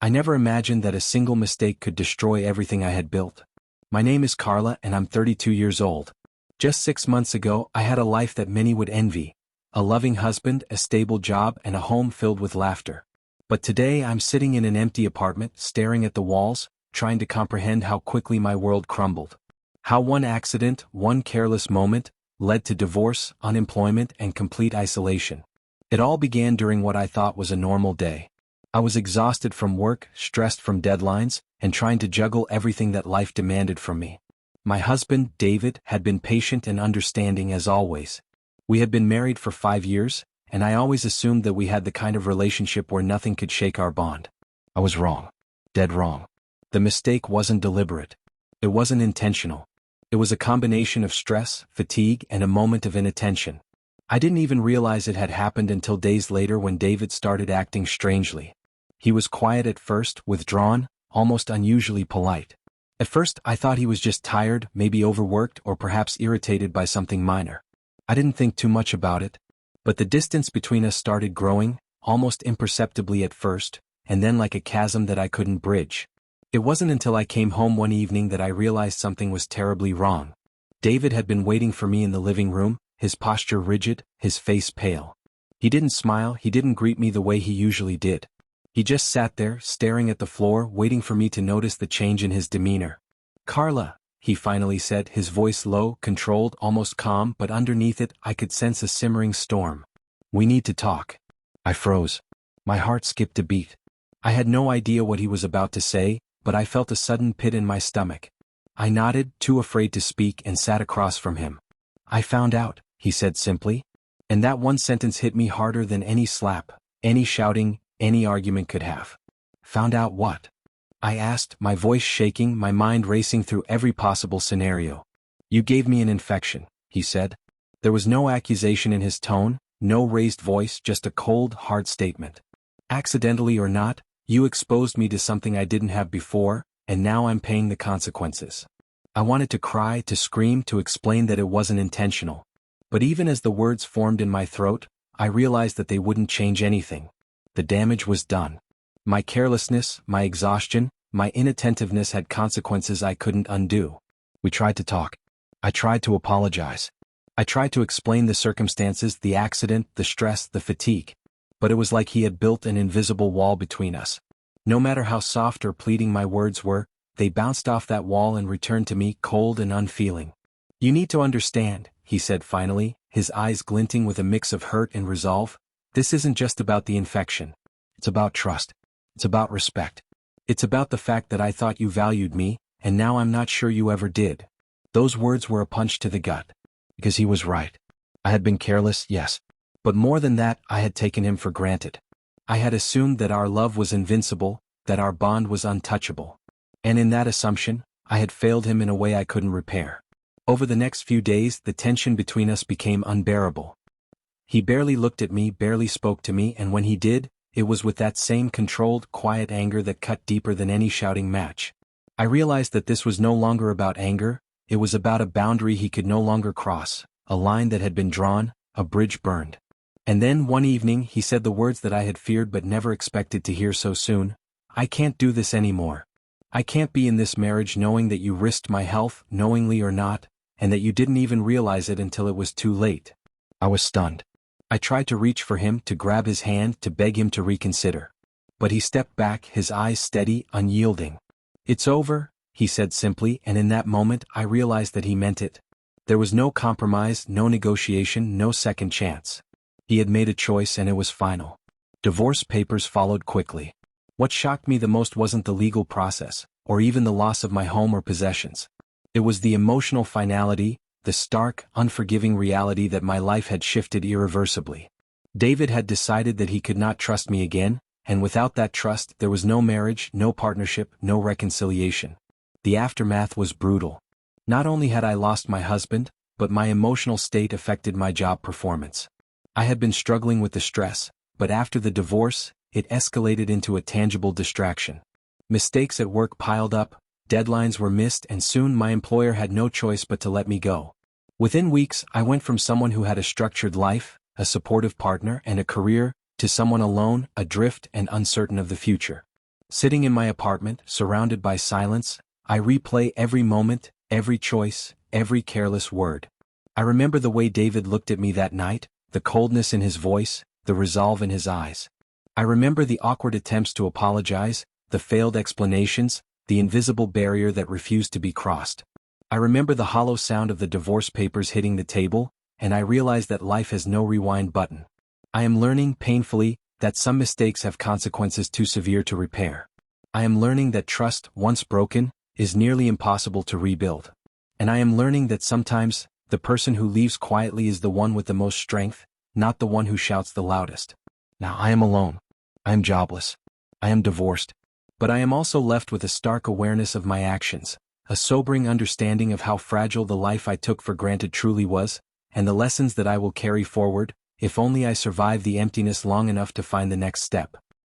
I never imagined that a single mistake could destroy everything I had built. My name is Carla and I'm 32 years old. Just 6 months ago, I had a life that many would envy. A loving husband, a stable job, and a home filled with laughter. But today I'm sitting in an empty apartment, staring at the walls, trying to comprehend how quickly my world crumbled. How one accident, one careless moment, led to divorce, unemployment, and complete isolation. It all began during what I thought was a normal day. I was exhausted from work, stressed from deadlines, and trying to juggle everything that life demanded from me. My husband, David, had been patient and understanding as always. We had been married for 5 years, and I always assumed that we had the kind of relationship where nothing could shake our bond. I was wrong. Dead wrong. The mistake wasn't deliberate. It wasn't intentional. It was a combination of stress, fatigue, and a moment of inattention. I didn't even realize it had happened until days later when David started acting strangely. He was quiet at first, withdrawn, almost unusually polite. At first, I thought he was just tired, maybe overworked, or perhaps irritated by something minor. I didn't think too much about it. But the distance between us started growing, almost imperceptibly at first, and then like a chasm that I couldn't bridge. It wasn't until I came home one evening that I realized something was terribly wrong. David had been waiting for me in the living room, his posture rigid, his face pale. He didn't smile, he didn't greet me the way he usually did. He just sat there, staring at the floor, waiting for me to notice the change in his demeanor. "Carla," he finally said, his voice low, controlled, almost calm, but underneath it I could sense a simmering storm. "We need to talk." I froze. My heart skipped a beat. I had no idea what he was about to say, but I felt a sudden pit in my stomach. I nodded, too afraid to speak, and sat across from him. "I found out," he said simply. And that one sentence hit me harder than any slap, any shouting, any argument could have. "Found out what?" I asked, my voice shaking, my mind racing through every possible scenario. "You gave me an infection," he said. There was no accusation in his tone, no raised voice, just a cold, hard statement. "Accidentally or not, you exposed me to something I didn't have before, and now I'm paying the consequences." I wanted to cry, to scream, to explain that it wasn't intentional. But even as the words formed in my throat, I realized that they wouldn't change anything. The damage was done. My carelessness, my exhaustion, my inattentiveness had consequences I couldn't undo. We tried to talk. I tried to apologize. I tried to explain the circumstances, the accident, the stress, the fatigue. But it was like he had built an invisible wall between us. No matter how soft or pleading my words were, they bounced off that wall and returned to me cold and unfeeling. "You need to understand," he said finally, his eyes glinting with a mix of hurt and resolve. "This isn't just about the infection. It's about trust. It's about respect. It's about the fact that I thought you valued me, and now I'm not sure you ever did." Those words were a punch to the gut. Because he was right. I had been careless, yes. But more than that, I had taken him for granted. I had assumed that our love was invincible, that our bond was untouchable. And in that assumption, I had failed him in a way I couldn't repair. Over the next few days, the tension between us became unbearable. He barely looked at me, barely spoke to me, and when he did, it was with that same controlled, quiet anger that cut deeper than any shouting match. I realized that this was no longer about anger, it was about a boundary he could no longer cross, a line that had been drawn, a bridge burned. And then, one evening, he said the words that I had feared but never expected to hear so soon. "I can't do this anymore. I can't be in this marriage knowing that you risked my health, knowingly or not, and that you didn't even realize it until it was too late." I was stunned. I tried to reach for him, to grab his hand, to beg him to reconsider. But he stepped back, his eyes steady, unyielding. "It's over," he said simply, and in that moment I realized that he meant it. There was no compromise, no negotiation, no second chance. He had made a choice and it was final. Divorce papers followed quickly. What shocked me the most wasn't the legal process, or even the loss of my home or possessions. It was the emotional finality, the stark, unforgiving reality that my life had shifted irreversibly. David had decided that he could not trust me again, and without that trust there was no marriage, no partnership, no reconciliation. The aftermath was brutal. Not only had I lost my husband, but my emotional state affected my job performance. I had been struggling with the stress, but after the divorce, it escalated into a tangible distraction. Mistakes at work piled up, deadlines were missed, and soon my employer had no choice but to let me go. Within weeks, I went from someone who had a structured life, a supportive partner, and a career, to someone alone, adrift and uncertain of the future. Sitting in my apartment, surrounded by silence, I replay every moment, every choice, every careless word. I remember the way David looked at me that night, the coldness in his voice, the resolve in his eyes. I remember the awkward attempts to apologize, the failed explanations, the invisible barrier that refused to be crossed. I remember the hollow sound of the divorce papers hitting the table, and I realized that life has no rewind button. I am learning, painfully, that some mistakes have consequences too severe to repair. I am learning that trust, once broken, is nearly impossible to rebuild. And I am learning that sometimes, the person who leaves quietly is the one with the most strength, not the one who shouts the loudest. Now I am alone. I am jobless. I am divorced. But I am also left with a stark awareness of my actions, a sobering understanding of how fragile the life I took for granted truly was, and the lessons that I will carry forward, if only I survive the emptiness long enough to find the next step.